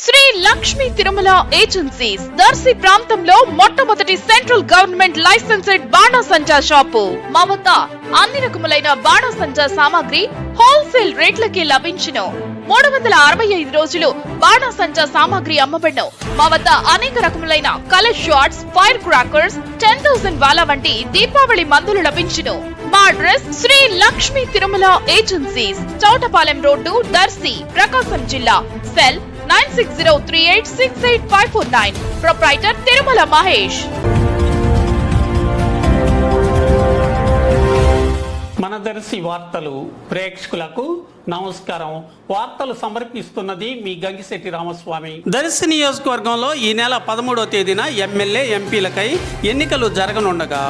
Shri Lakshmi Tirumala agencies Darsi ప్రాంతంలో మొట్టమొదటి central government licensed బాణాసంచా shop. మా వద్ద అన్ని రకములైన బాణాసంచా సామాగ్రి హోల్సేల్ రేట్లకి లభించును. 365 రోజులు బాణాసంచా సామాగ్రి అమ్మబడును. మా వద్ద అనేక రకములైన కలర్ షాట్స్, ఫైర్ క్రాకర్స్, 10,000 వాలా వంటి దీపావళి మందులు లభించును. మా address Sri Lakshmi Tirumala agencies, Chowtapalem road, Darsi, Prakasam జిల్లా. సెల్ 9603868549. ప్రొప్రైటర్ తిరుమల మహేష్. మన దర్శి వార్తలు ప్రేక్షకులకు నమస్కారం. వార్తలు సమర్పిస్తున్నది మీ గంగిశెట్టి రామస్వామి. దర్శి నియోజకవర్గంలో ఈ నెల 13వ తేదీన ఎమ్మెల్యే, ఎంపీలకై ఎన్నికలు జరగనుండగా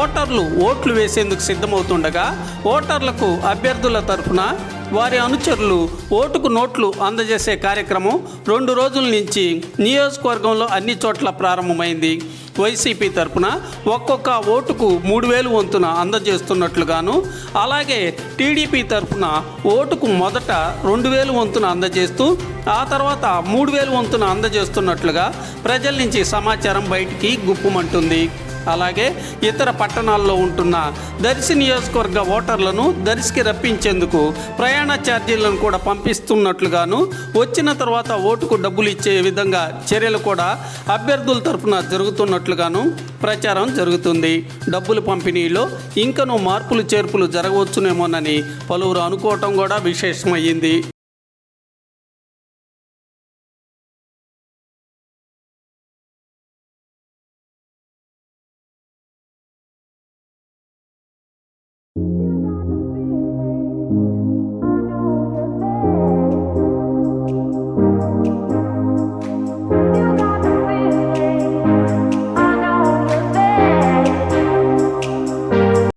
ఓటర్లు ఓట్లు వేసేందుకు సిద్ధమవుతుండగా ఓటర్లకు అభ్యర్థుల తరఫున వారి అనుచరులు ఓటుకు నోట్లు అందజేసే కార్యక్రమం 2 రోజుల నుంచి నియోజకవర్గంలో అన్ని చోట్ల ప్రారంభమైంది. వైసీపీ తరఫున ఒక్కొక్క ఓటుకు 3,000 వంతున అందజేస్తున్నట్లుగాను, అలాగే టీడీపీ తరఫున ఓటుకు మొదట 2,000 వంతున అందజేస్తూ ఆ తర్వాత 3,000 వంతున అందజేస్తున్నట్లుగా ప్రజల నుంచి సమాచారం బయటికి గుప్పుమంటుంది. అలాగే ఇతర పట్టణాల్లో ఉంటున్న దర్శి నియోజకవర్గ ఓటర్లను దర్శికి రప్పించేందుకు ప్రయాణ ఛార్జీలను కూడా పంపిస్తున్నట్లుగాను, వచ్చిన తర్వాత ఓటుకు డబ్బులు ఇచ్చే విధంగా చర్యలు కూడా అభ్యర్థుల తరఫున జరుగుతున్నట్లుగాను ప్రచారం జరుగుతుంది. డబ్బుల పంపిణీలో ఇంకనూ మార్పులు చేర్పులు జరగవచ్చునేమోనని పలువురు అనుకోవటం కూడా విశేషమయ్యింది.